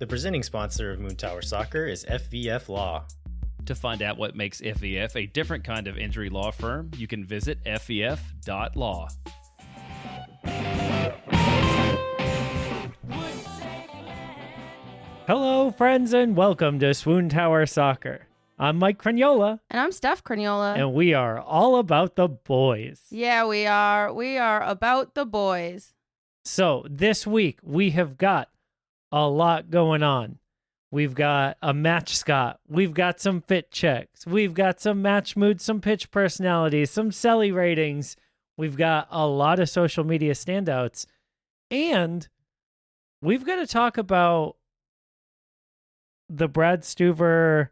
The presenting sponsor of Swoontower Soccer is FVF Law. To find out what makes FVF a different kind of injury law firm, you can visit fvf.law. Hello, friends, and welcome to Swoontower Soccer. I'm Mike Cragnola. And I'm Steph Cragnola. And we are all about the boys. Yeah, we are. We are about the boys. So this week, we have got a lot going on. We've got a Matchscot. We've got some fit checks. We've got some match moods, some pitch personalities, some Cellies ratings. We've got a lot of social media standouts. And we've got to talk about the Brad Stuver,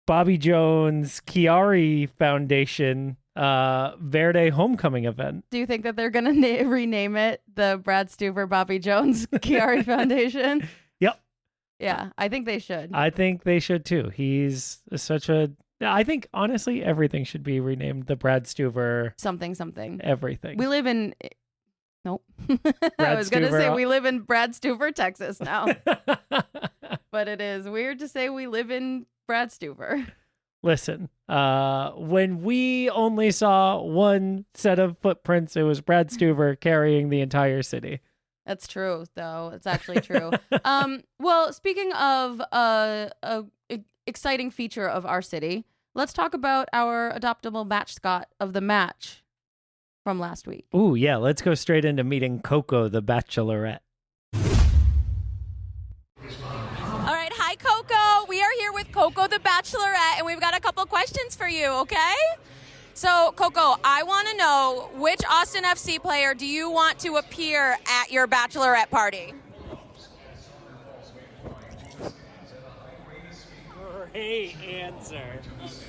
Bobby Jones, Chiari Foundation, Verde homecoming event. Do you think that they're going to rename it the Brad Stuver, Bobby Jones, Chiari Foundation? Yep. Yeah, I think they should. I think they should too. He's such a... I think, honestly, everything should be renamed the Brad Stuver... Something. Everything. We live in... Nope. I was going to say we live in Brad Stuver, Texas now. But it is weird to say we live in Brad Stuver. Listen, when we only saw one set of footprints, it was Brad Stuver carrying the entire city. That's true, though. It's actually true. Well, speaking of a exciting feature of our city, let's talk about our adoptable Matchscot of the match from last week. Ooh, yeah. Let's go straight into meeting Coco, the Bachelorette. All right. Hi, Coco. We are here with Coco, the Bachelorette, and we've got a couple questions for you, okay? So, Coco, I want to know, which Austin FC player do you want to appear at your Bachelorette party?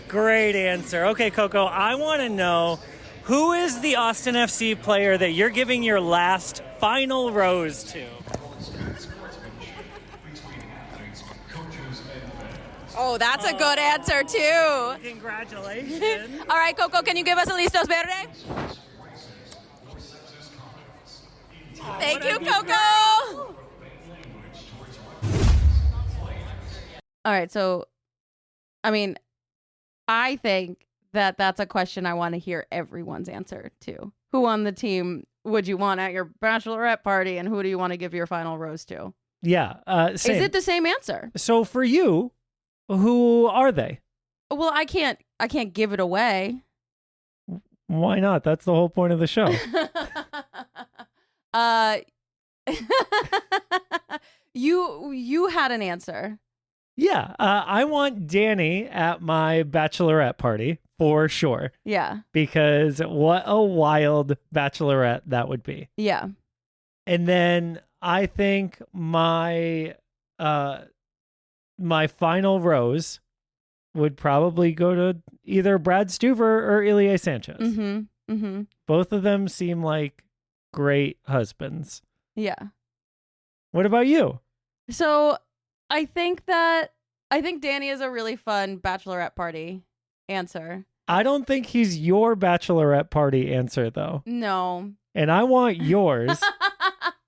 Great answer. Okay, Coco, I want to know, who is the Austin FC player that you're giving your last final rose to? Oh, that's a good answer, too. Congratulations. All right, Coco, can you give us a listos verde? Thank you, Coco. All right, so, I mean, I think that that's a question I want to hear everyone's answer to. Who on the team would you want at your Bachelorette party, and who do you want to give your final rose to? Yeah. Same. Is it the same answer? So for you, who are they? Well, I can't give it away. Why not? That's the whole point of the show. You had an answer. Yeah, I want Danny at my Bachelorette party for sure. Yeah. Because what a wild Bachelorette that would be. Yeah. And then I think my final rose would probably go to either Brad Stuver or Ilya Sanchez. Mm-hmm. Mm-hmm. Both of them seem like great husbands. Yeah. What about you? So I think Danny is a really fun Bachelorette party answer. I don't think he's your Bachelorette party answer, though. No. And I want yours,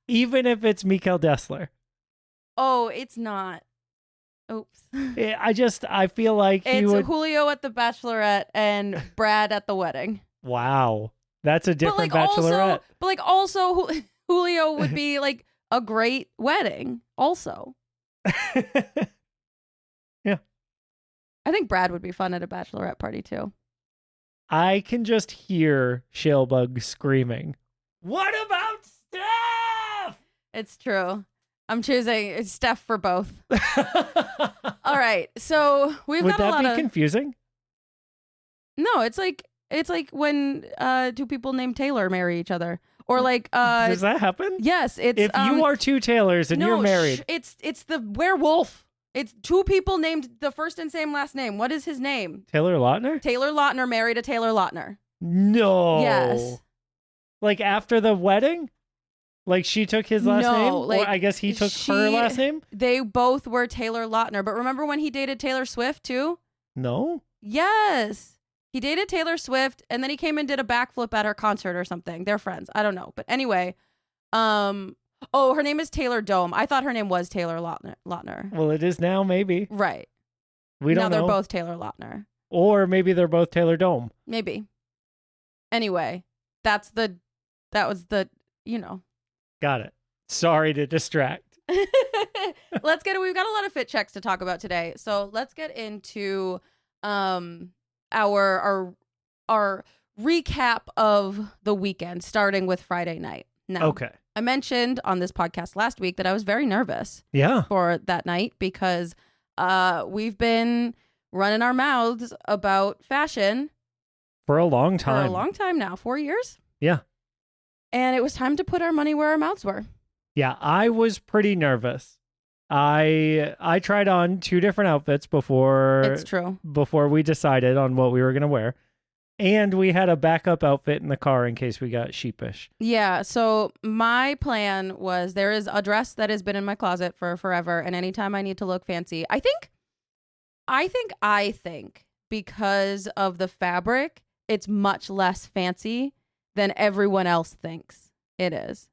even if it's Mikael Dessler. Oh, it's not. Oops. I feel like it's Julio at the Bachelorette and Brad at the wedding. Wow. That's a different but Bachelorette. Also Julio would be like a great wedding also. Yeah. I think Brad would be fun at a Bachelorette party too. I can just hear Shellbug screaming, "What about Steph?" It's true. I'm choosing Steph for both. All right. So we've Would got a lot of... that be confusing? No, it's like when two people named Taylor marry each other. Or like does that happen? Yes, it's if you are two Taylors and you're married. It's the werewolf. It's two people named the first and same last name. What is his name? Taylor Lautner? Taylor Lautner married a Taylor Lautner. No. Yes. Like after the wedding? Like she took his last name? Like or I guess he took her last name? They both were Taylor Lautner. But remember when he dated Taylor Swift too? No. Yes. He dated Taylor Swift and then he came and did a backflip at her concert or something. They're friends. I don't know. But anyway, Oh, her name is Taylor Dome. I thought her name was Taylor Lautner. Well, it is now, maybe. Right. We don't know. Now they're both Taylor Lautner. Or maybe they're both Taylor Dome. Maybe. Anyway, that was the, Got it. Sorry to distract. we've got a lot of fit checks to talk about today. So let's get into our recap of the weekend, starting with Friday night. Now, Okay. I mentioned on this podcast last week that I was very nervous Yeah. for that night because we've been running our mouths about fashion For a long time. for a long time now, 4 years. Yeah. And it was time to put our money where our mouths were. Yeah, I was pretty nervous. I tried on 2 different outfits It's true. before we decided on what we were going to wear. And we had a backup outfit in the car in case we got sheepish. Yeah, so my plan was there is a dress that has been in my closet for forever, and anytime I need to look fancy, I think because of the fabric, it's much less fancy than everyone else thinks it is.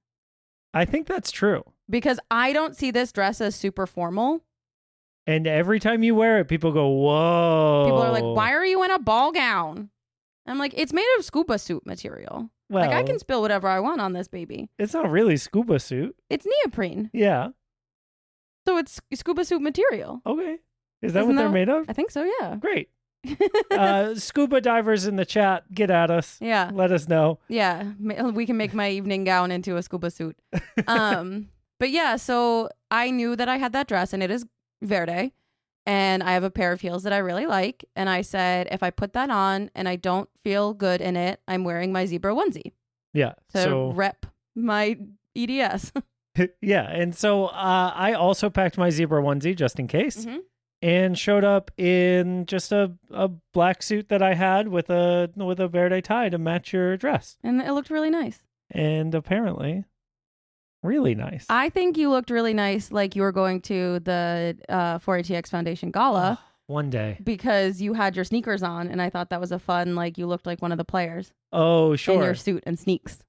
I think that's true. Because I don't see this dress as super formal. And every time you wear it, people go, whoa. People are like, why are you in a ball gown? I'm like, it's made of scuba suit material. Well, Like, I can spill whatever I want on this baby. It's not really scuba suit. It's neoprene. Yeah. So it's scuba suit material. Okay. Is that Isn't what they're that- made of? I think so, yeah. Great. Scuba divers in the chat, get at us. Yeah. Let us know. Yeah. We can make my evening gown into a scuba suit. But yeah, so I knew that I had that dress, and it is Verde. And I have a pair of heels that I really like. And I said, if I put that on and I don't feel good in it, I'm wearing my zebra onesie Yeah. to So rep my EDS. yeah. And so I also packed my zebra onesie just in case. Mhm. And showed up in just a black suit that I had with a Verde tie to match your dress. And it looked really nice. And apparently, really nice. I think you looked really nice, like you were going to the 4ATX Foundation Gala One day. because you had your sneakers on, and I thought that was a fun, like you looked like one of the players Oh, in sure. your suit and sneaks.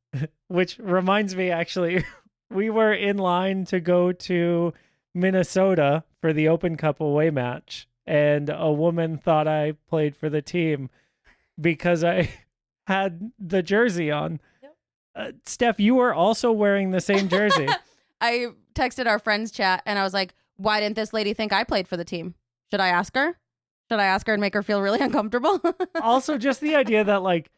Which reminds me, actually, we were in line to go to Minnesota for the Open Cup away match, and a woman thought I played for the team because I had the jersey on. Yep. Steph, you were also wearing the same jersey. I texted our friends chat, and I was like, why didn't this lady think I played for the team? Should I ask her? Should I ask her and make her feel really uncomfortable? Also, just the idea that, like,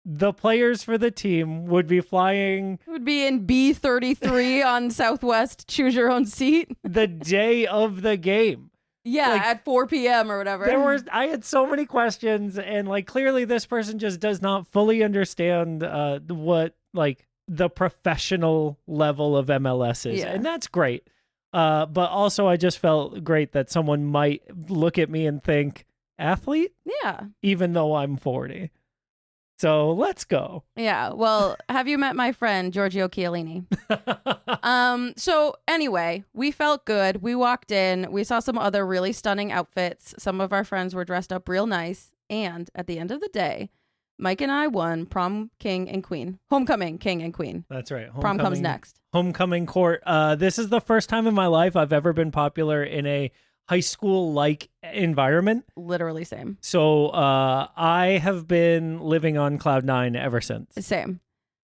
the players for the team would be flying Would be in B33 on Southwest Choose Your Own Seat. the day of the game. Yeah, Like, at 4 p.m. or whatever. I had so many questions, and like clearly this person just does not fully understand what like the professional level of MLS is, Yeah. and that's great. But also I just felt great that someone might look at me and think athlete, Yeah. even though I'm 40. So let's go. Yeah. Well, have you met my friend Giorgio Chiellini? So anyway, we felt good. We walked in. We saw some other really stunning outfits. Some of our friends were dressed up real nice. And at the end of the day, Mike and I won prom king and queen. Homecoming king and queen. That's right. Prom comes next. Homecoming court. This is the first time in my life I've ever been popular in a high school like environment. Literally same. So I have been living on cloud 9 ever since. Same.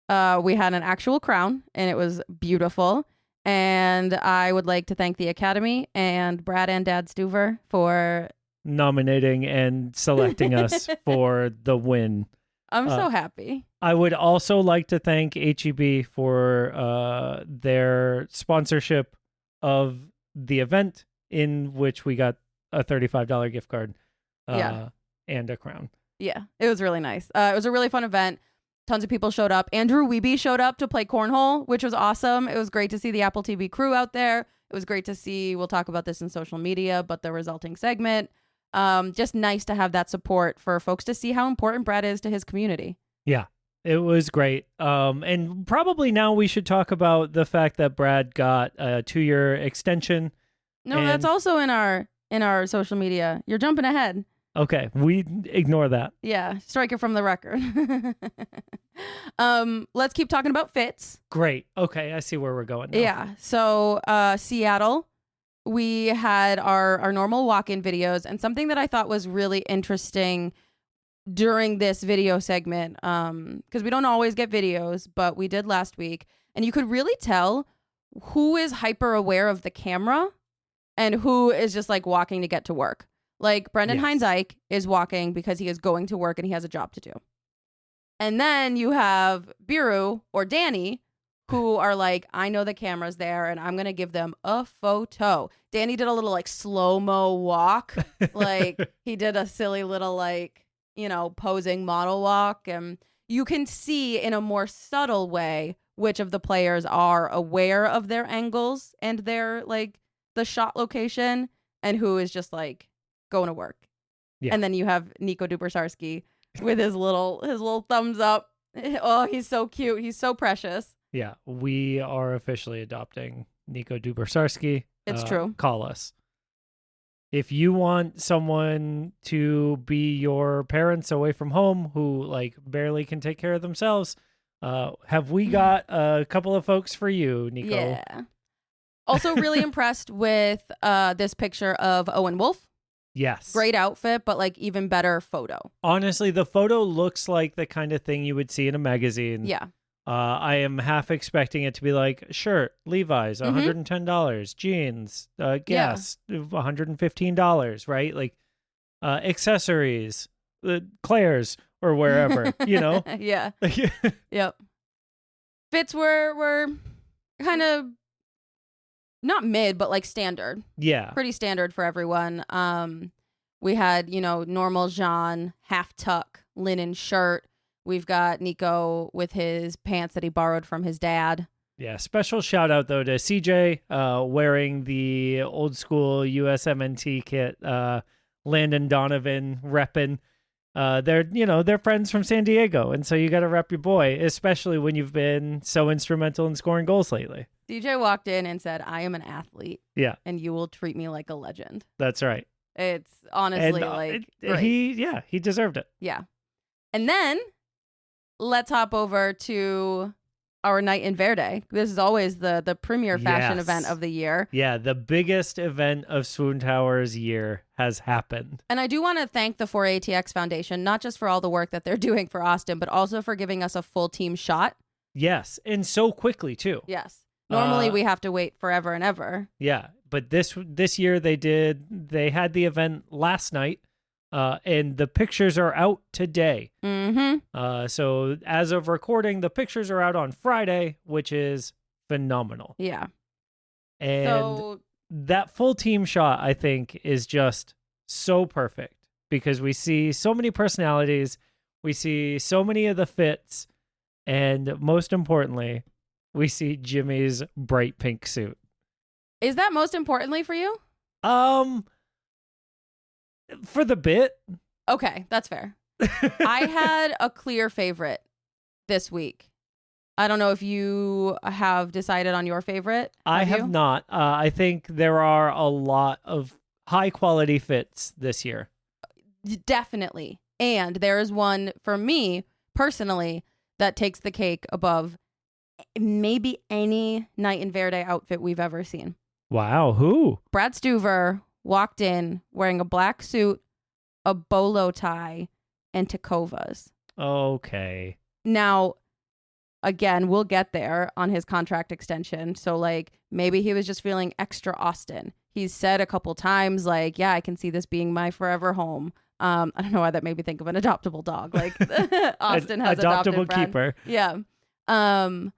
We had an actual crown, and it was beautiful. And I would like to thank the Academy and Brad and Dad Stuver for Nominating and selecting us for the win. I'm so happy. I would also like to thank HEB for their sponsorship of the event, in which we got a $35 gift card and a crown. Yeah, it was really nice. It was a really fun event. Tons of people showed up. Andrew Wiebe showed up to play cornhole, which was awesome. It was great to see the Apple TV crew out there. It was great to see, we'll talk about this in social media, but the resulting segment. Just nice to have that support for folks to see how important Brad is to his community. Yeah, it was great. And probably now we should talk about the fact that Brad got a 2-year extension. No, And- that's also in our social media. You're jumping ahead. Okay, we ignore that. Yeah, strike it from the record. Let's keep talking about fits. Great. Okay, I see where we're going now. Yeah. So Seattle, we had our normal walk-in videos, and something that I thought was really interesting during this video segment, because we don't always get videos, but we did last week, and you could really tell who is hyper aware of the camera and who is just like walking to get to work. Like Brendan Hines-Ike is walking because he is going to work and he has a job to do. And then you have Biru or Danny, who are like, I know the camera's there and I'm going to give them a photo. Danny did a little like slow-mo walk. Like he did a silly little like, posing model walk. And you can see in a more subtle way which of the players are aware of their angles and their like the shot location and who is just like going to work. Yeah. And then you have Nico Dubersarsky with his little thumbs up. Oh, he's so cute. He's so precious. Yeah, we are officially adopting Nico Dubersarsky. It's true. Call us. If you want someone to be your parents away from home who like barely can take care of themselves, have we got a couple of folks for you, Nico? Yeah. Also really impressed with this picture of Owen Wolf. Yes. Great outfit, but like even better photo. Honestly, the photo looks like the kind of thing you would see in a magazine. Yeah. I am half expecting it to be like shirt, Levi's, $110, jeans, gas, $115, right? Like accessories, Claire's or wherever, Yeah. Yep. Fits were kind of not mid, but like standard. Yeah. Pretty standard for everyone. We had, normal Jean, half tuck, linen shirt. We've got Nico with his pants that he borrowed from his dad. Yeah, special shout out though to CJ wearing the old school USMNT kit, Landon Donovan repping. They're friends from San Diego, and so you got to rep your boy, especially when you've been so instrumental in scoring goals lately. DJ walked in and said, "I am an athlete. Yeah, and you will treat me like a legend." That's right. It's honestly great. He deserved it. Yeah, and then let's hop over to our night in Verde. This is always the premier fashion event of the year. Yeah, the biggest event of Swoontower's year has happened. And I do want to thank the 4ATX Foundation, not just for all the work that they're doing for Austin, but also for giving us a full team shot. Yes, and so quickly too. Yes. Normally we have to wait forever and ever. Yeah, but this year they had the event last night. And the pictures are out today. Mm-hmm. So as of recording, the pictures are out on Friday, which is phenomenal. Yeah. And that full team shot, I think, is just so perfect because we see so many personalities, we see so many of the fits, and most importantly, we see Jimmy's bright pink suit. Is that most importantly for you? For the bit. Okay, that's fair. I had a clear favorite this week. I don't know if you have decided on your favorite. I have not. I think there are a lot of high quality fits this year. Definitely. And there is one for me personally that takes the cake above maybe any Night in Verde outfit we've ever seen. Wow. Who? Brad Stuver walked in wearing a black suit, a bolo tie, and Tacovas. Okay. Now, again, we'll get there on his contract extension. So, like, maybe he was just feeling extra Austin. He's said a couple times, like, yeah, I can see this being my forever home. I don't know why that made me think of an adoptable dog. Like, Austin has adoptable adopted Brad. keeper. Yeah. And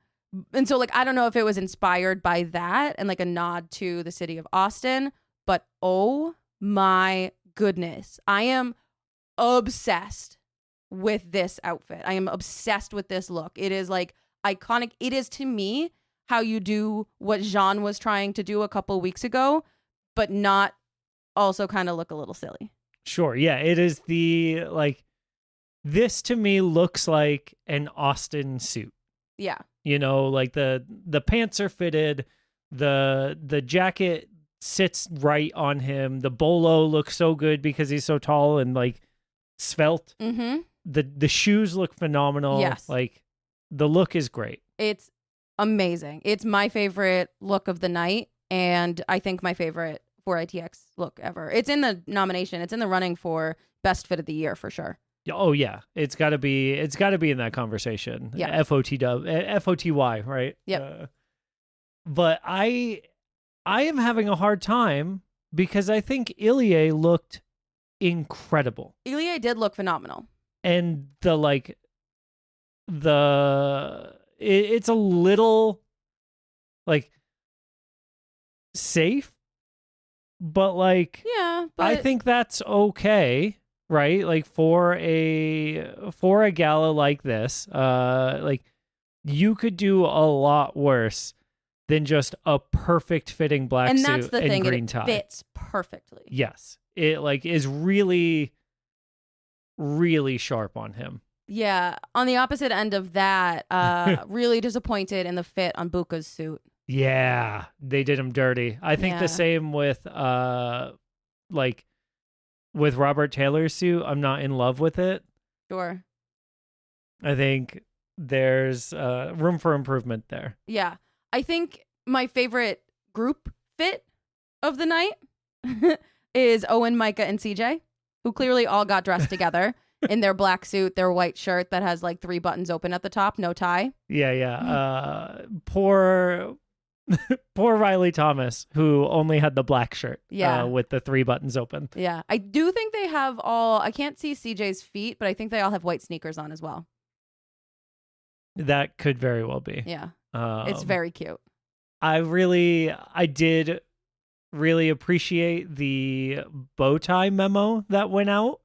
so, like, I don't know if it was inspired by that and, like, a nod to the city of Austin. But oh my goodness, I am obsessed with this outfit. I am obsessed with this look. It is like iconic. It is to me how you do what Jean was trying to do a couple weeks ago, but not also kind of look a little silly. Sure. Yeah. It is this to me looks like an Austin suit. Yeah. Like the pants are fitted, the jacket sits right on him. The bolo looks so good because he's so tall and like svelte. Mm-hmm. The shoes look phenomenal. Yes. Like the look is great. It's amazing. It's my favorite look of the night, and I think my favorite for ITX look ever. It's in the nomination. It's in the running for best fit of the year for sure. Oh yeah, it's got to be in that conversation. Yeah. FOTY, right? Yep. But I am having a hard time because I think Ilie looked incredible. Ilie did look phenomenal. And it's a little like safe, but like Yeah, but I think that's okay, right? Like for a gala like this, like you could do a lot worse than just a perfect fitting black and suit that's the and thing, green it tie. fits perfectly. Yes, it like is really, really sharp on him. Yeah, on the opposite end of that, really disappointed in the fit on Buka's suit. Yeah, they did him dirty. I think Yeah. the same with like with Robert Taylor's suit. I'm not in love with it. Sure. I think there's room for improvement there. Yeah. I think my favorite group fit of the night is Owen, Micah, and CJ, who clearly all got dressed together in their black suit, their white shirt that has like 3 buttons open at the top, no tie. Yeah. Poor Riley Thomas, who only had the black shirt with the 3 buttons open. Yeah. I do think they have I can't see CJ's feet, but I think they all have white sneakers on as well. That could very well be. Yeah. It's very cute. I did really appreciate the bow tie memo that went out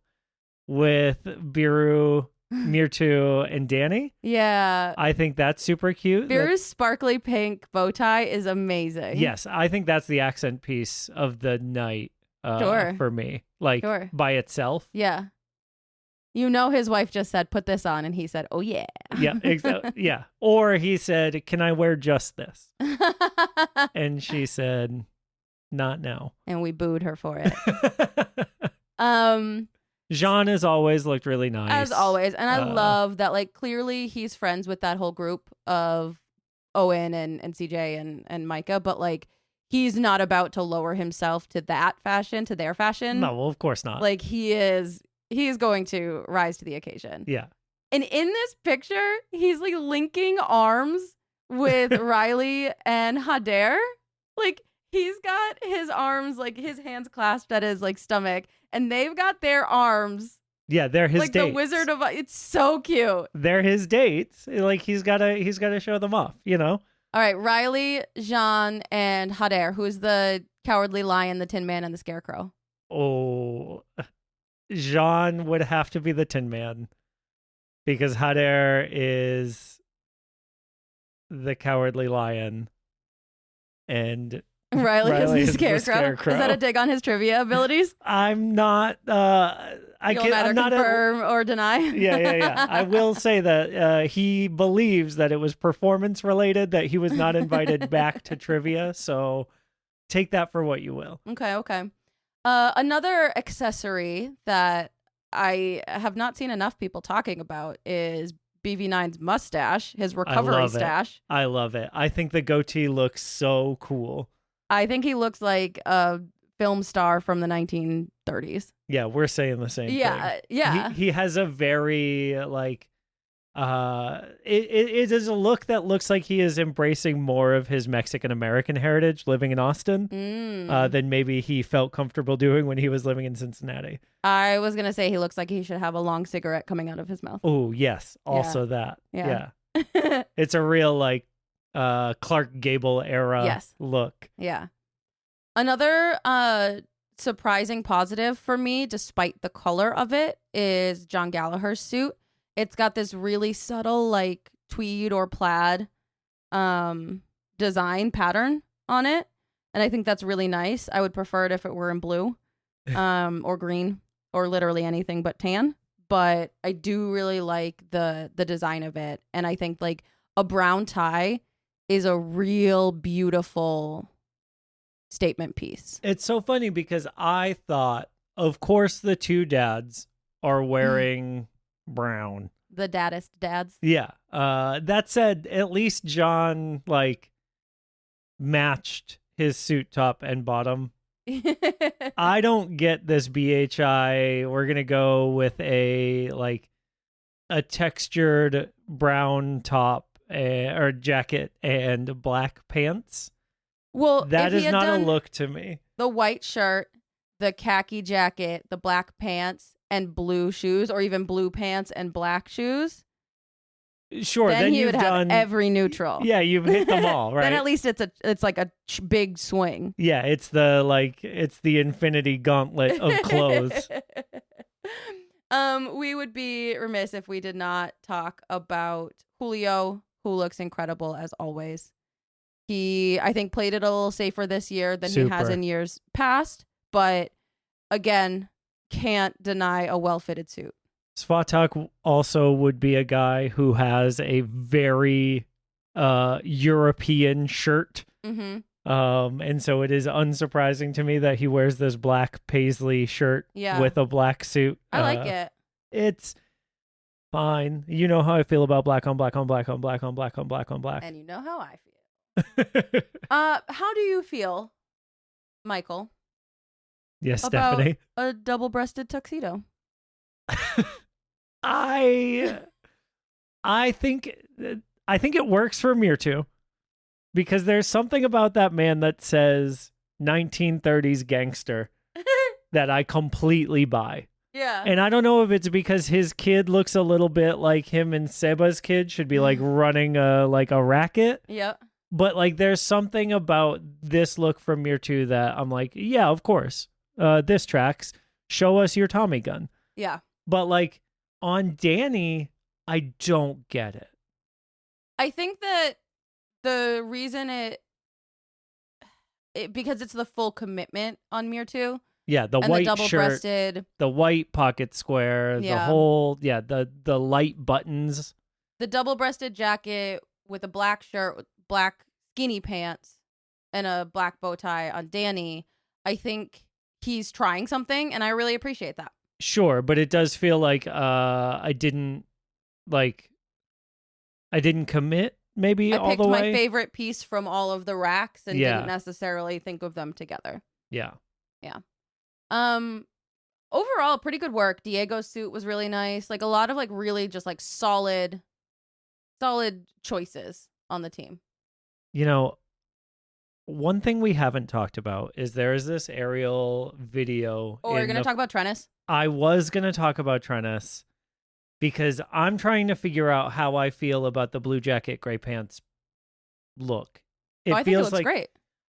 with Biru, Mirtu, and Danny. Yeah. I think that's super cute. Vera's sparkly pink bow tie is amazing. Yes, I think that's the accent piece of the night Sure. for me. Like Sure. by itself. Yeah. You know, his wife just said, put this on. And he said, oh, yeah. Yeah, exactly. Yeah. Or he said, can I wear just this? And she said, not now. And we booed her for it. Jean, as always, looked really nice. As always. And I love that, like, clearly he's friends with that whole group of Owen and CJ and Micah, but, like, he's not about to lower himself to that fashion, to their fashion. No, well, of course not. Like, he's going to rise to the occasion. Yeah. And in this picture, he's, like, linking arms with Riley and Hader. Like, he's got his arms, like, his hands clasped at his, like, stomach, and they've got their arms. Yeah, they're his like dates. the Wizard of Oz. It's so cute. They're his dates. Like he's gotta show them off, you know? All right, Riley, Jean, and Hader. Who's the Cowardly Lion, the Tin Man, and the Scarecrow? Oh, Jean would have to be the Tin Man because Hader is the Cowardly Lion and Riley is the the Scarecrow. Is that a dig on his trivia abilities? I'm not You'll neither confirm or deny. Yeah. I will say that he believes that it was performance related, that he was not invited back to trivia. So take that for what you will. Okay. Another accessory that I have not seen enough people talking about is BV9's mustache, his recovery stash. I love it. I think the goatee looks so cool. I think he looks like a film star from the 1930s. Yeah, we're saying the same thing. Yeah. He has a very like it is a look that looks like he is embracing more of his Mexican American heritage living in Austin than maybe he felt comfortable doing when he was living in Cincinnati. I was going to say he looks like he should have a long cigarette coming out of his mouth. Oh, yes. Also that. Yeah. It's a real like Clark Gable era look. Yeah. Another surprising positive for me, despite the color of it, is John Gallagher's suit. It's got this really subtle, like, tweed or plaid design pattern on it. And I think that's really nice. I would prefer it if it were in blue or green or literally anything but tan. But I do really like the design of it. And I think, like, a brown tie is a real beautiful statement piece. It's so funny because I thought, of course, the two dads are wearing brown. The daddest dads. Yeah. That said, at least John like matched his suit top and bottom. I don't get this BHI. We're gonna go with a textured brown top or jacket and black pants. Well, that if he is had not a done look to me. the white shirt, the khaki jacket, the black pants, and blue shoes, or even blue pants and black shoes, Sure, then he you've would have done every neutral. Yeah, you've hit them all, right? Then at least it's like a big swing. Yeah, it's the infinity gauntlet of clothes. We would be remiss if we did not talk about Julio, who looks incredible as always. He, I think, played it a little safer this year than he has in years past, but again, can't deny a well-fitted suit. Svatak also would be a guy who has a very European shirt. Mm-hmm. And so it is unsurprising to me that he wears this black paisley shirt with a black suit. I like it. It's fine. You know how I feel about black on black on black on black on black on black on black. And you know how I feel. How do you feel, Michael? Yes, about Stephanie. A double-breasted tuxedo. I think it works for Mewtwo because there's something about that man that says 1930s gangster that I completely buy. Yeah. And I don't know if it's because his kid looks a little bit like him and Seba's kid should be like running a racket. Yep. But like there's something about this look from Mewtwo that I'm like, yeah, of course. This tracks. Show us your Tommy gun. Yeah. But like on Danny, I don't get it. I think that the reason it because it's the full commitment on Mewtwo. Yeah, the and white the double-breasted shirt, the white pocket square, the whole, the light buttons. The double-breasted jacket with a black shirt, with black skinny pants, and a black bow tie on Danny. I think he's trying something, and I really appreciate that. Sure, but it does feel like I didn't commit maybe I all picked the way. my favorite piece from all of the racks and didn't necessarily think of them together. Yeah. Yeah. Overall, pretty good work. Diego's suit was really nice. Like a lot of like really just like solid choices on the team. You know, one thing we haven't talked about is there is this aerial video. Oh, we're going to talk about Trennis? I was going to talk about Trennis because I'm trying to figure out how I feel about the blue jacket, gray pants look. I think it looks great.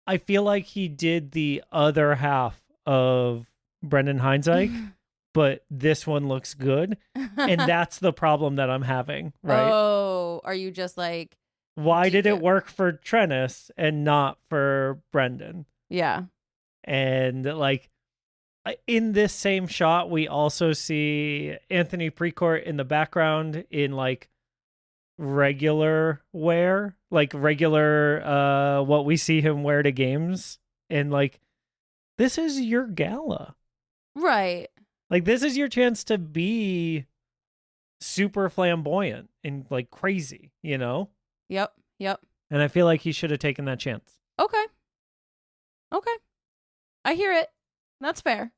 I feel like he did the other half of Brendan Heinzike, but this one looks good. And that's the problem that I'm having, right? Oh, are you just like... Why did it work for Trennis and not for Brendan? Yeah. And like in this same shot, we also see Anthony Precourt in the background in like regular wear, like regular what we see him wear to games. And like, this is your gala. Right. Like, this is your chance to be super flamboyant and like crazy, you know? Yep. And I feel like he should have taken that chance. Okay. I hear it. That's fair.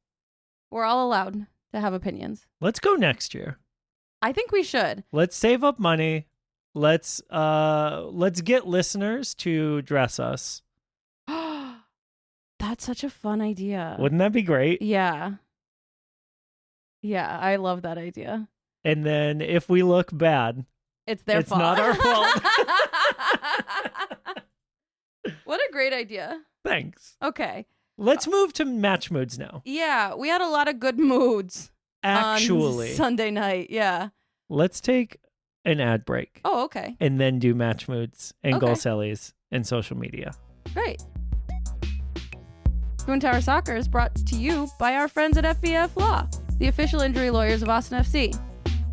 We're all allowed to have opinions. Let's go next year. I think we should. Let's save up money. Let's get listeners to dress us. That's such a fun idea. Wouldn't that be great? Yeah, I love that idea. And then if we look bad, it's their fault. It's not our fault. What a great idea. Thanks. Okay. Let's move to match moods now. Yeah, we had a lot of good moods. Actually. On Sunday night, yeah. Let's take an ad break. Oh, okay. And then do match moods and Okay. goal Cellies and social media. Great. Swoontower Soccer is brought to you by our friends at FVF Law, the official injury lawyers of Austin FC.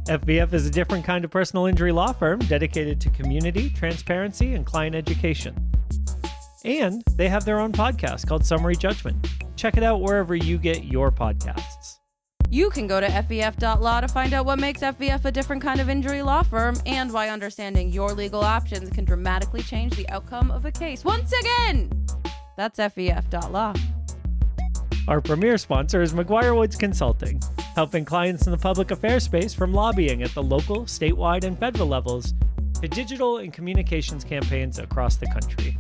FVF is a different kind of personal injury law firm dedicated to community, transparency, and client education. And they have their own podcast called Summary Judgment. Check it out wherever you get your podcasts. You can go to FVF.law to find out what makes FVF a different kind of injury law firm and why understanding your legal options can dramatically change the outcome of a case. Once again, that's FVF.law. Our premier sponsor is McGuire Woods Consulting, helping clients in the public affairs space from lobbying at the local, statewide, and federal levels to digital and communications campaigns across the country.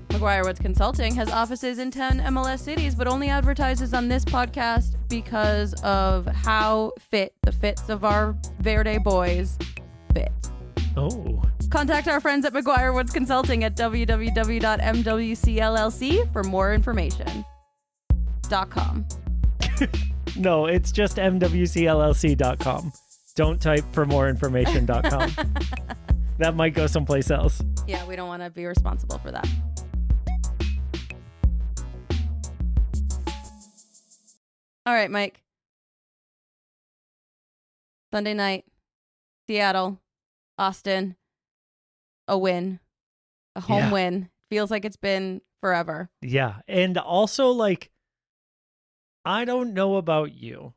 McGuire Woods Consulting has offices in 10 MLS cities, but only advertises on this podcast because of how fit the fits of our Verde boys fit. Oh. Contact our friends at McGuire Woods Consulting at www.mwcllc for more information. .com. No, it's just mwcllc.com. Don't type for more information.com. That might go someplace else. Yeah, we don't want to be responsible for that. All right, Mike. Sunday night, Seattle, Austin, a win, a home win. Feels like it's been forever. Yeah. And also, like, I don't know about you,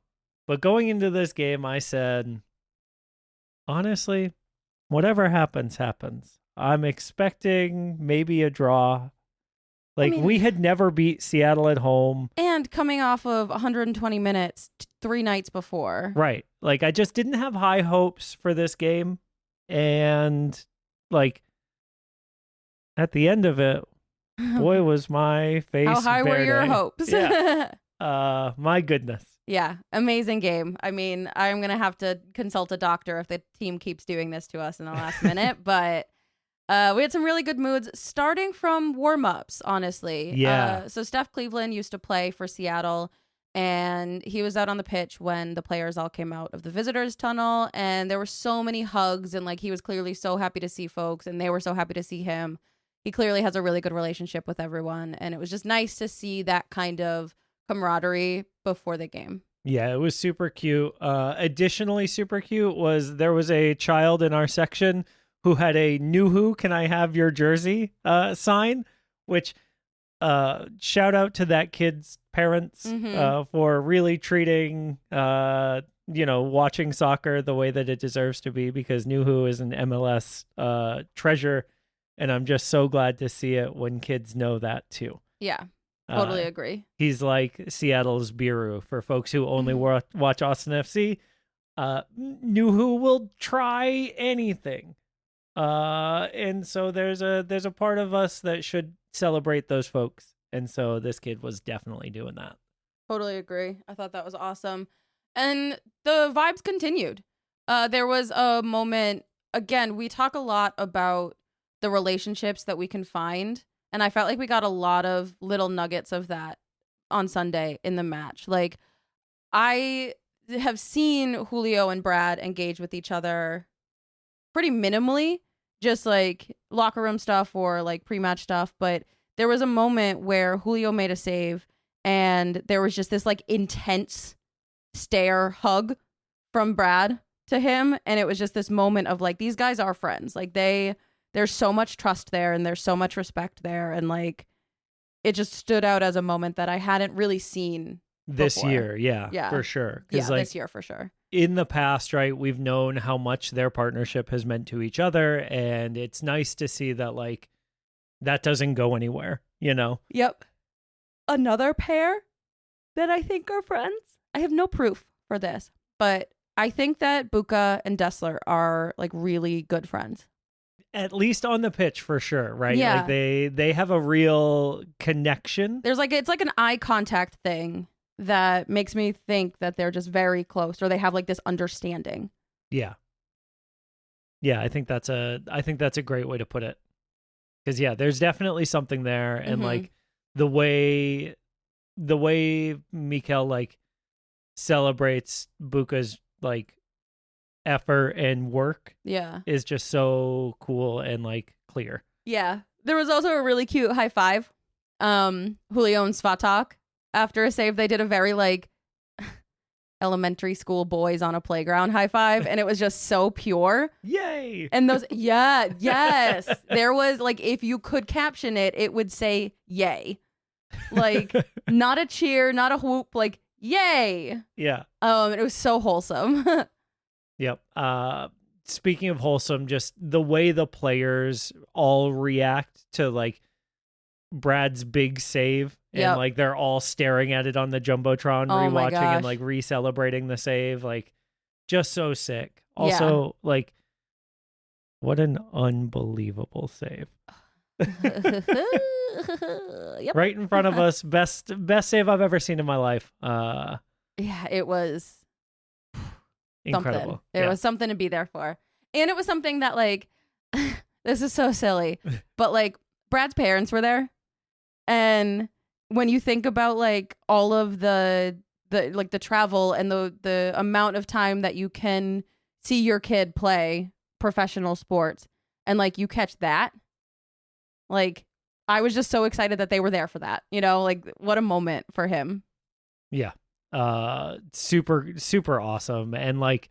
but going into this game, I said, honestly, whatever happens, happens. I'm expecting maybe a draw. Like, we had never beat Seattle at home. And coming off of 120 minutes 3 nights before. Right. Like, I just didn't have high hopes for this game. And, like, at the end of it, boy, was my face How high were your Verde. hopes? Yeah. My goodness. Yeah, amazing game. I mean, I'm going to have to consult a doctor if the team keeps doing this to us in the last minute, but we had some really good moods starting from warm-ups, honestly. Yeah. So Steph Cleveland used to play for Seattle, and he was out on the pitch when the players all came out of the visitors tunnel, and there were so many hugs, and like he was clearly so happy to see folks, and they were so happy to see him. He clearly has a really good relationship with everyone, and it was just nice to see that kind of camaraderie before the game. Yeah, it was super cute. Additionally, super cute was there was a child in our section who had a "Nuhu, can I have your jersey?" Sign, which shout out to that kid's parents for really treating watching soccer the way that it deserves to be, because Nuhu is an MLS treasure, and I'm just so glad to see it when kids know that too. Yeah. Totally agree. He's like Seattle's Biru for folks who only watch Austin FC. Nuhu will try anything. And so there's a part of us that should celebrate those folks. And so this kid was definitely doing that. Totally agree. I thought that was awesome. And the vibes continued. There was a moment, again, we talk a lot about the relationships that we can find. And I felt like we got a lot of little nuggets of that on Sunday in the match. Like, I have seen Julio and Brad engage with each other pretty minimally, just like locker room stuff or like pre-match stuff. But there was a moment where Julio made a save and there was just this like intense stare hug from Brad to him. And it was just this moment of like, these guys are friends. Like there's so much trust there and there's so much respect there. And like, it just stood out as a moment that I hadn't really seen this before. year. Yeah, for sure. Yeah, like, this year for sure. In the past, right, we've known how much their partnership has meant to each other. And it's nice to see that like, that doesn't go anywhere, you know? Yep. Another pair that I think are friends. I have no proof for this, but I think that Buka and Dessler are like really good friends. At least on the pitch, for sure, right? Yeah. Like they have a real connection. There's like, it's like an eye contact thing that makes me think that they're just very close, or they have like this understanding. Yeah. Yeah, I think that's a great way to put it. Because yeah, there's definitely something there, and like the way Mikel like celebrates Buka's like effort and work is just so cool and like clear. Yeah. There was also a really cute high five. Julio and Svatak, after a save, they did a very like elementary school boys on a playground high five, and it was just so pure. Yay! And those, yes, there was like, if you could caption it, it would say yay, like not a cheer, not a whoop, like yay. Yeah. It was so wholesome. Yep. Speaking of wholesome, just the way the players all react to like Brad's big save, and Yep. like they're all staring at it on the jumbotron, Oh my rewatching and gosh. like re-celebrating the save, like just so sick. Also, like, what an unbelievable save! Yep. Right in front of us, best save I've ever seen in my life. Yeah, it was Incredible. something. It was something to be there for. And it was something that, like, this is so silly, but like Brad's parents were there. And when you think about like all of the like the travel and the amount of time that you can see your kid play professional sports, and like you catch that, like I was just so excited that they were there for that. You know, like what a moment for him. Yeah. Super awesome. And like,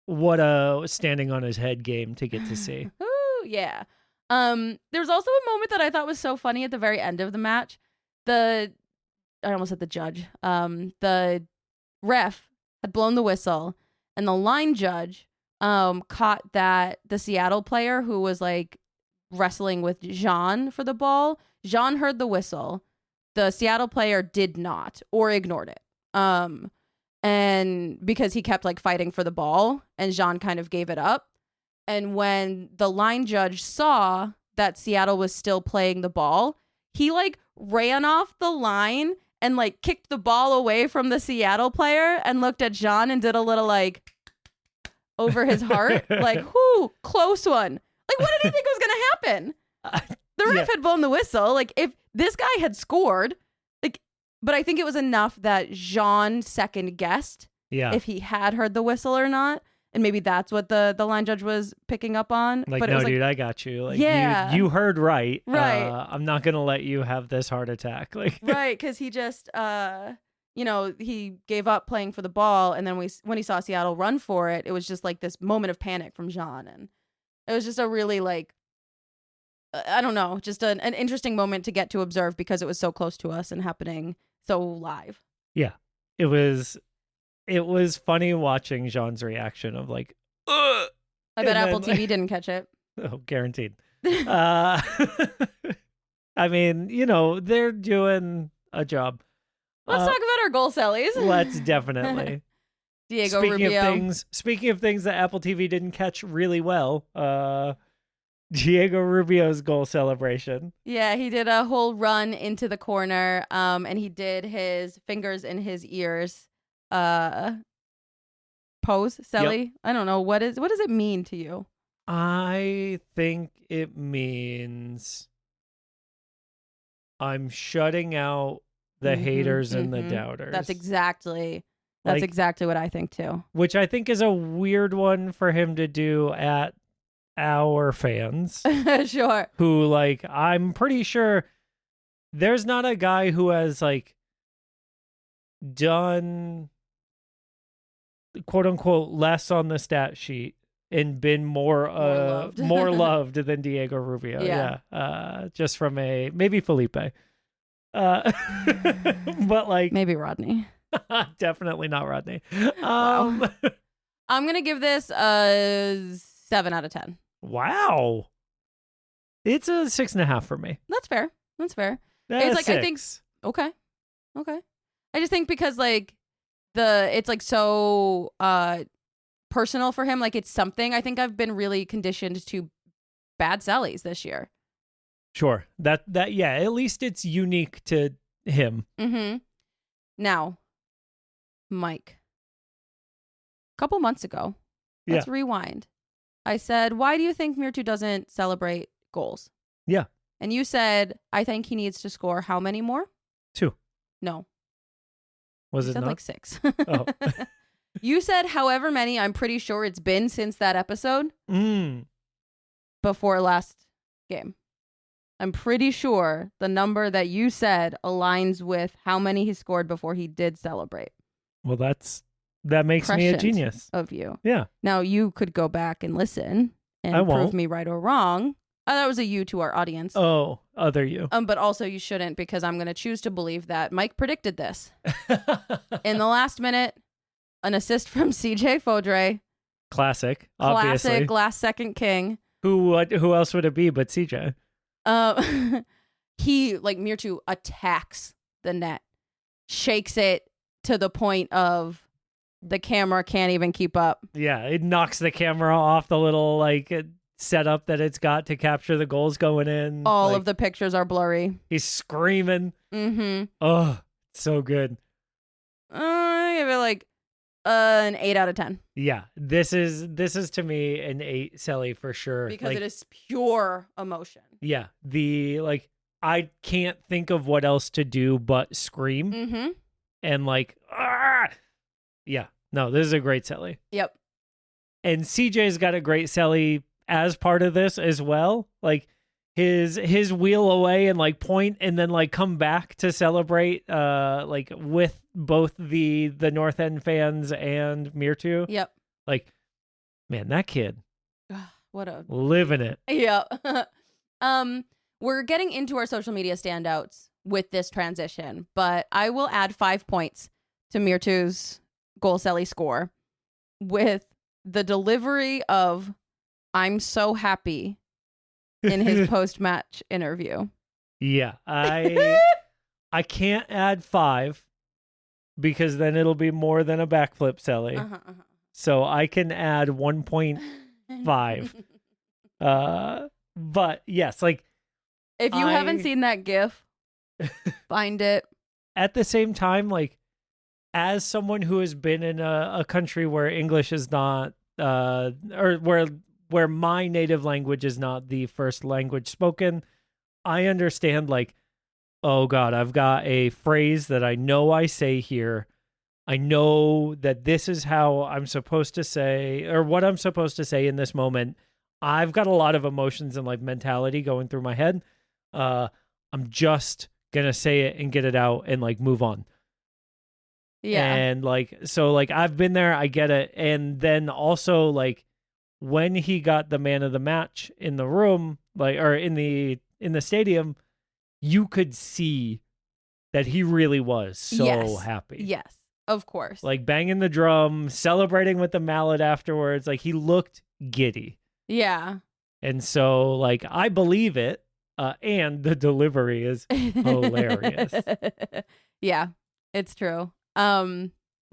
what a standing on his head game to get to see. Ooh, yeah. There's also a moment that I thought was so funny at the very end of the match. I almost said the judge. The ref had blown the whistle, and the line judge caught that the Seattle player who was like wrestling with Jean for the ball. Jean heard the whistle. The Seattle player did not, or ignored it. And because he kept like fighting for the ball, and Jean kind of gave it up. And when the line judge saw that Seattle was still playing the ball, he like ran off the line and like kicked the ball away from the Seattle player and looked at Jean and did a little like over his heart, like, whoo, close one. Like, what did he think was going to happen? The ref had blown the whistle. Like, if this guy had scored, like, but I think it was enough that Jean second guessed if he had heard the whistle or not. And maybe that's what the line judge was picking up on. Like, but no, it was dude, I got you. Like, Yeah. you heard right. Right. I'm not gonna let you have this heart attack. Like, right, because he just, he gave up playing for the ball, and then when he saw Seattle run for it, it was just like this moment of panic from Jean, and it was just a really like, I don't know, just an interesting moment to get to observe because it was so close to us and happening so live. Yeah, it was funny watching Jean's reaction of like, ugh! I bet And Apple then, TV didn't catch it. Oh, guaranteed. I mean, they're doing a job. Let's talk about our goal, Cellies. Let's definitely. Diego Rubio. Speaking of things that Apple TV didn't catch really well, Diego Rubio's goal celebration. Yeah, he did a whole run into the corner, and he did his fingers in his ears pose, Celly. Yep. I don't know, what does it mean to you? I think it means I'm shutting out the haters and the doubters. That's exactly Like, what I think too. which I think is a weird one for him to do at our fans. Sure. Who, like, I'm pretty sure there's not a guy who has like done quote unquote less on the stat sheet and been more loved. more loved than Diego Rubio. Yeah. Just from maybe Felipe. But like Maybe Rodney. definitely not Rodney. Wow. I'm going to give this a 7 out of 10. Wow. It's a 6.5 for me. That's fair. It's like, I think, okay. I just think because like it's like so personal for him. Like it's something I think I've been really conditioned to bad Cellies this year. Sure. That yeah, at least it's unique to him. Mm-hmm. Now, Mike, a couple months ago, let's rewind. I said, why do you think Mirtu doesn't celebrate goals? Yeah. And you said, I think he needs to score how many more? 2. No. Was You it said not? like 6. Oh. You said however many, I'm pretty sure it's been since that episode before last game. I'm pretty sure the number that you said aligns with how many he scored before he did celebrate. Well, that's That makes me a prescient genius. of you. Yeah. Now you could go back and listen and I prove won't. me right or wrong. That was a you to our audience. Oh, other you. But also you shouldn't, because I'm going to choose to believe that Mike predicted this. In the last minute, an assist from CJ Fodre. Classic, obviously. Classic last second king. Who else would it be but CJ? He, like, Mewtwo attacks the net, shakes it to the point of the camera can't even keep up. Yeah, it knocks the camera off the little like setup that it's got to capture the goals going in. All Like, of the pictures are blurry. he's screaming. Mm-hmm. Oh, so good. I give it like an 8 out of 10 Yeah, this is to me an 8 Celly for sure. because Like, it is pure emotion. yeah, the like I can't think of what else to do but scream Mm-hmm. and like yeah. No, this is a great Celly. Yep. And CJ's got a great Celly as part of this as well. Like his wheel away and like point and then like come back to celebrate like with both the North End fans and Mewtwo. Yep. Like, man, that kid What a living it. yeah. We're getting into our social media standouts with this transition, but I will add 5 points to Mewtwo's goal Celly score with the delivery of "I'm so happy" in his post-match interview. Yeah, I can't add 5 because then it'll be more than a backflip Celly. So I can add 1.5. But yes, like If you haven't seen that GIF, find it. at the same time, like as someone who has been in a country where English is not or where my native language is not the first language spoken, I understand like, oh God, I've got a phrase that I know I say here. I know that this is how I'm supposed to say or what I'm supposed to say in this moment. I've got a lot of emotions and like mentality going through my head. I'm just gonna say it and get it out and like move on. Yeah. And like, so like I've been there, I get it. And then also like when he got the man of the match in the room, like, or in the stadium, you could see that he really was so Yes. happy. Yes, of course. Like banging the drum, celebrating with the mallet afterwards. Like he looked giddy. yeah. And so like, I believe it. And the delivery is hilarious. Yeah, it's true.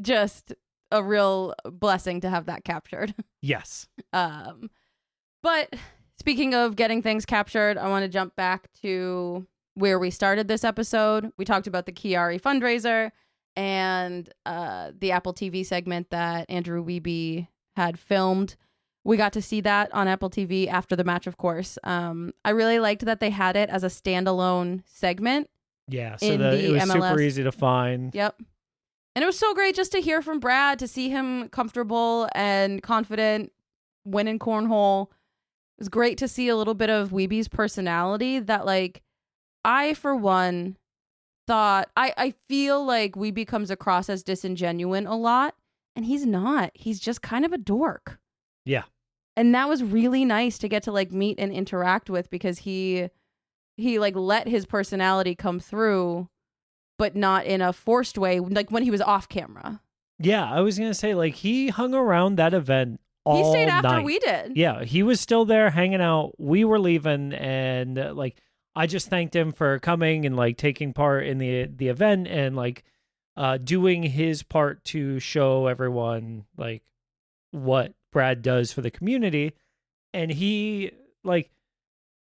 Just a real blessing to have that captured. Yes. But speaking of getting things captured, I want to jump back to where we started this episode. We talked about the Chiari fundraiser and the Apple TV segment that Andrew Wiebe had filmed. We got to see that on Apple TV after the match, of course. I really liked that they had it as a standalone segment. Yeah. So In that the it was MLS. super easy to find. Yep. And it was so great just to hear from Brad, to see him comfortable and confident winning cornhole. It was great to see a little bit of Weeby's personality that, like, I, for one, thought, I feel like Wiebe comes across as disingenuous a lot, and he's not. He's just kind of a dork. Yeah. And that was really nice to get to like meet and interact with, because he like let his personality come through, but not in a forced way, like when he was off camera. Yeah, I was gonna say like he hung around that event all He stayed after night. we did. Yeah, he was still there hanging out. We were leaving, and like I just thanked him for coming and like taking part in the event and like doing his part to show everyone like what Brad does for the community. And he like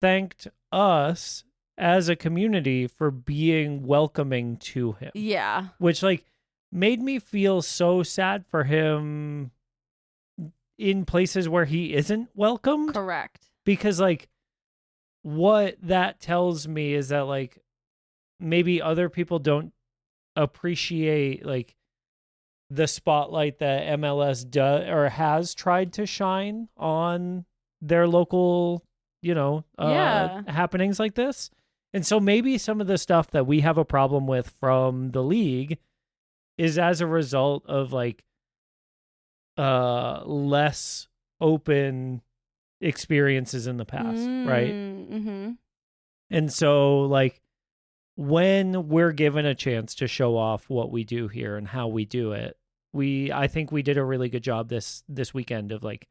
thanked us as a community for being welcoming to him. Yeah. Which like made me feel so sad for him in places where he isn't welcomed. Correct. Because like what that tells me is that like maybe other people don't appreciate like the spotlight that MLS does or has tried to shine on their local, happenings like this. And so maybe some of the stuff that we have a problem with from the league is as a result of like less open experiences in the past, right? Mm-hmm. And so like when we're given a chance to show off what we do here and how we do it, I think we did a really good job this weekend of like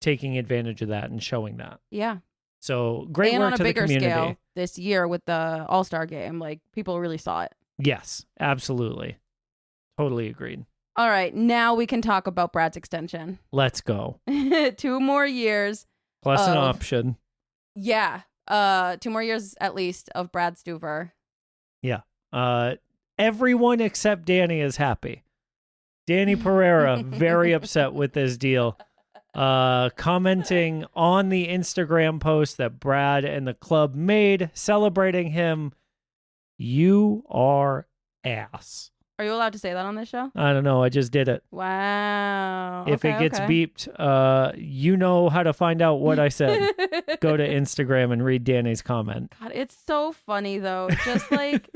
taking advantage of that and showing that. Yeah. So great and work on a to the bigger community. scale this year with the All-Star game, like people really saw it. Yes, absolutely. Totally agreed. All right, now we can talk about Brad's extension. Let's go. 2 more years. Plus an of- option. Yeah. 2 more years at least of Brad Stuver. Everyone except Danny is happy. Danny Pereira, very upset with this deal. Commenting on the Instagram post that Brad and the club made celebrating him. You are ass. Are you allowed to say that on this show? I don't know. I just did it. Wow. If it gets beeped, you know how to find out what I said. Go to Instagram and read Danny's comment. God, it's so funny though. Just like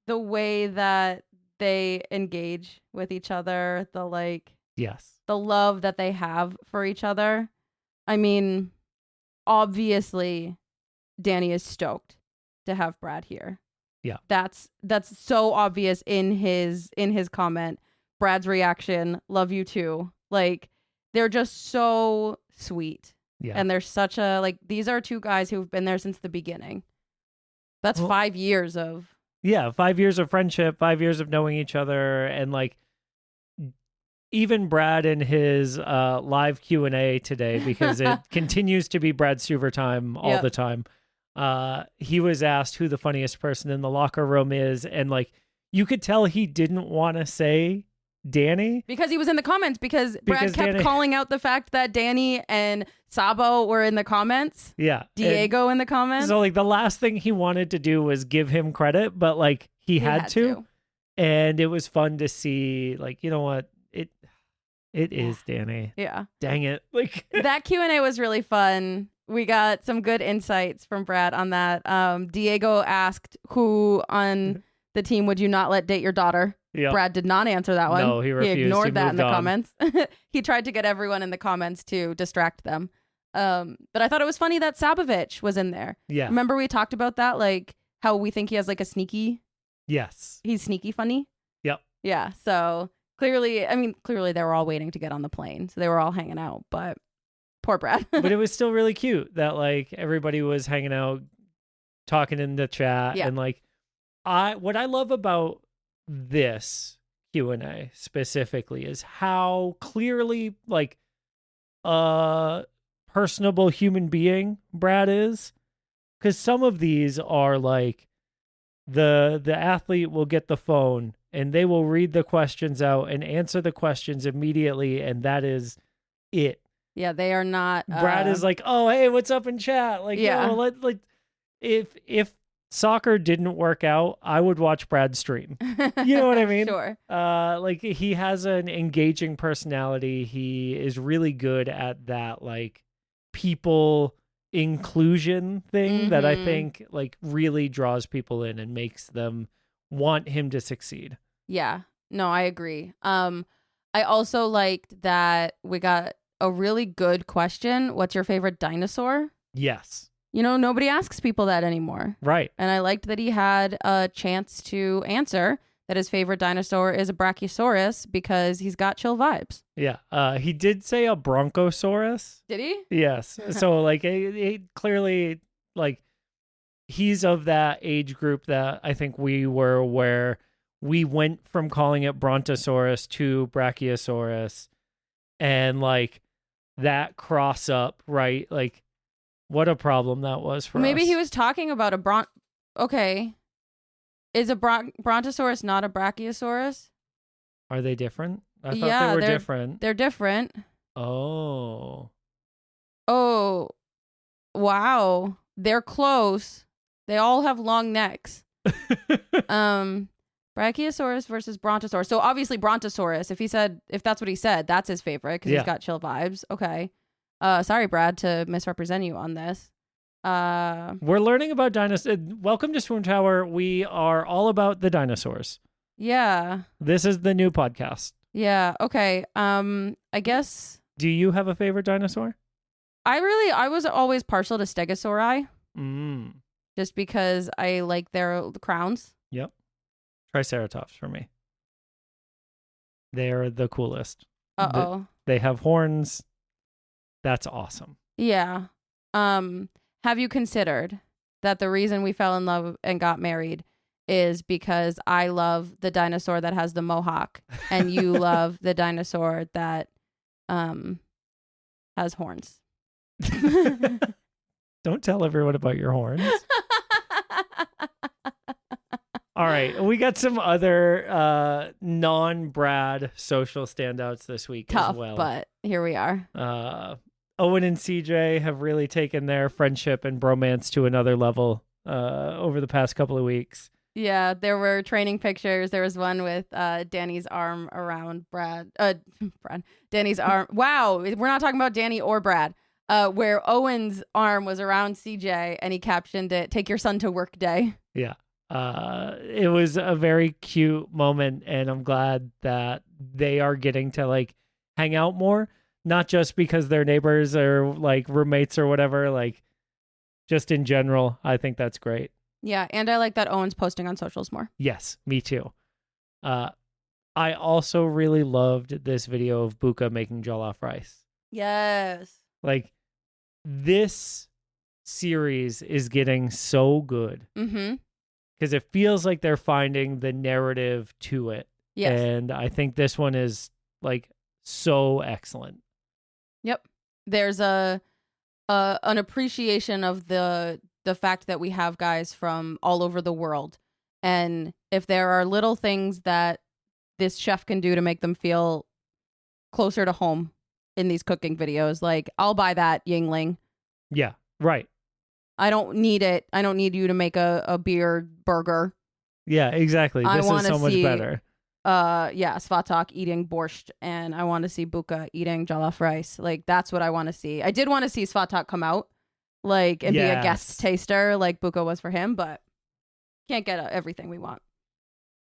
the way that they engage with each other, Yes. the love that they have for each other. I mean, obviously, Danny is stoked to have Brad here. Yeah. That's so obvious in his comment. Brad's reaction, love you too. Like, they're just so sweet. Yeah. And they're such a, like, these are 2 guys who've been there since the beginning. That's Well, 5 years of. Yeah, 5 years of friendship, 5 years of knowing each other, and like even Brad in his live Q&A today, because it continues to be Brad Stuver time all the time. He was asked who the funniest person in the locker room is, and like you could tell he didn't want to say Danny Because he was in the comments, because Brad kept Danny... calling out the fact that Danny and Sabo were in the comments. Yeah. Diego in the comments. So like the last thing he wanted to do was give him credit, but like he had to. And it was fun to see, like, you know what? It is Danny. Yeah. Dang it. Like That Q&A was really fun. We got some good insights from Brad on that. Diego asked who on the team would you not let date your daughter? Yep. Brad did not answer that one. No, he refused. He ignored He that in moved the on. comments. He tried to get everyone in the comments to distract them. But I thought it was funny that Sabovich was in there. Yeah. Remember we talked about that, like how we think he has like a sneaky, Yes. he's sneaky funny. Yep. Yeah. So clearly they were all waiting to get on the plane. So they were all hanging out, but poor Brad. But it was still really cute that like everybody was hanging out, talking in the chat. Yeah. And like what I love about this Q&A specifically is how clearly like personable human being Brad is. Because some of these are like the athlete will get the phone and they will read the questions out and answer the questions immediately, and that is it. Yeah, they are not. Brad is like, oh, hey, what's up in chat? Like, Yeah. like if soccer didn't work out, I would watch Brad stream. You know what I mean? Sure. Like he has an engaging personality. He is really good at that, like people inclusion thing that I Mhm. think like really draws people in and makes them want him to succeed. Yeah. No, I agree. I also liked that we got a really good question. What's your favorite dinosaur? Yes. You know, nobody asks people that anymore. Right. And I liked that he had a chance to answer that his favorite dinosaur is a Brachiosaurus because he's got chill vibes. Yeah. He did say a Bronchosaurus. Did he? Yes. So like it clearly like he's of that age group that I think we were, where we went from calling it Brontosaurus to Brachiosaurus, and like that cross up, right? Like what a problem that was for Maybe us. he was talking about a Okay. Is a Brontosaurus not a Brachiosaurus? Are they different? I thought Yeah, they were they're- different. They're different. Oh. Oh, wow. They're close. They all have long necks. Brachiosaurus versus Brontosaurus. So obviously Brontosaurus, if that's what he said, that's his favorite because Yeah. he's got chill vibes. Okay. Sorry, Brad, to misrepresent you on this. We're learning about dinosaurs. Welcome to Swoontower. We are all about the dinosaurs. Yeah. This is the new podcast. Yeah. Okay. I guess Do you have a favorite dinosaur? I was always partial to Stegosauri Mm. just because I like their crowns. Yep. Triceratops for me. They're the coolest. Uh-oh. They have horns. That's awesome. Yeah. Have you considered that the reason we fell in love and got married is because I love the dinosaur that has the mohawk and you love the dinosaur that has horns? Don't tell everyone about your horns. All right. We got some other non-Brad social standouts this week Tough, as well. but here we are. Owen and CJ have really taken their friendship and bromance to another level over the past couple of weeks. Yeah, there were training pictures. There was one with Danny's arm around Brad. Danny's arm. Wow, we're not talking about Danny or Brad. Where Owen's arm was around CJ, and he captioned it, "Take your son to work day." Yeah. It was a very cute moment, and I'm glad that they are getting to like hang out more, not just because they're neighbors or like roommates or whatever, like just in general. I think that's great. Yeah, and I like that Owen's posting on socials more. Yes, me too. I also really loved this video of Buka making jollof rice. Yes. Like, this series is getting so good. Mm-hmm. Because it feels like they're finding the narrative to it. Yes. And I think this one is like so excellent. Yep. There's an appreciation of the fact that we have guys from all over the world. And if there are little things that this chef can do to make them feel closer to home in these cooking videos, like, I'll buy that, Yingling. Yeah, right. I don't need it. I don't need you to make a beer burger. Yeah, exactly. I This is wanna so much see- better. Svatak eating borscht, and I want to see Buka eating jollof rice. Like, that's what I want to see. I did want to see Svatak come out, like, and be a guest Yes. taster like Buka was for him, but can't get everything we want.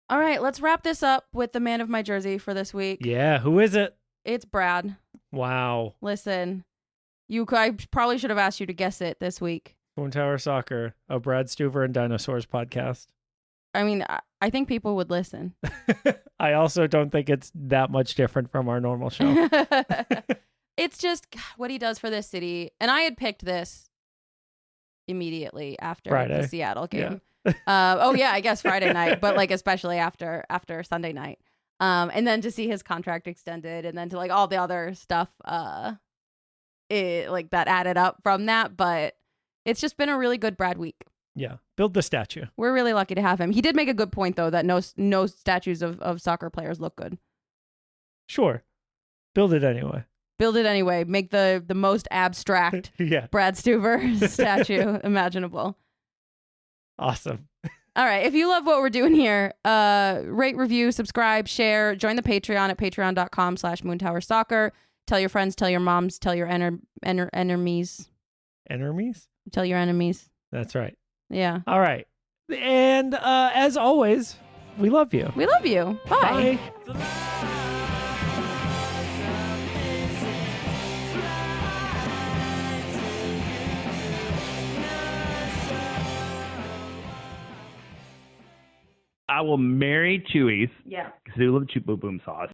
All right, let's wrap this up with the man of my jersey for this week. Yeah, who is it? It's Brad. Wow. Listen, I probably should have asked you to guess it this week. Swoontower Soccer, a Brad Stuver and Dinosaurs podcast. I mean, I think people would listen. I also don't think it's that much different from our normal show. It's just what he does for this city. And I had picked this immediately after Friday. the Seattle game. I guess Friday night, but like especially after Sunday night. And then to see his contract extended, and then to like all the other stuff like that added up from that. But it's just been a really good Brad week. Yeah. Build the statue. We're really lucky to have him. He did make a good point though, that no statues of soccer players look good. Sure. Build it anyway. Build it anyway. Make the most abstract Yeah. Brad Stuver statue imaginable. Awesome. All right. If you love what we're doing here, rate, review, subscribe, share, join the Patreon at patreon.com/moontowersoccer. Tell your friends, tell your moms, tell your enemies. Enemies? Tell your enemies. That's right. Yeah. All right. And as always, we love you. We love you. Bye. Bye. I will marry Chewy's Yeah. because they love Chew Boom Boom sauce.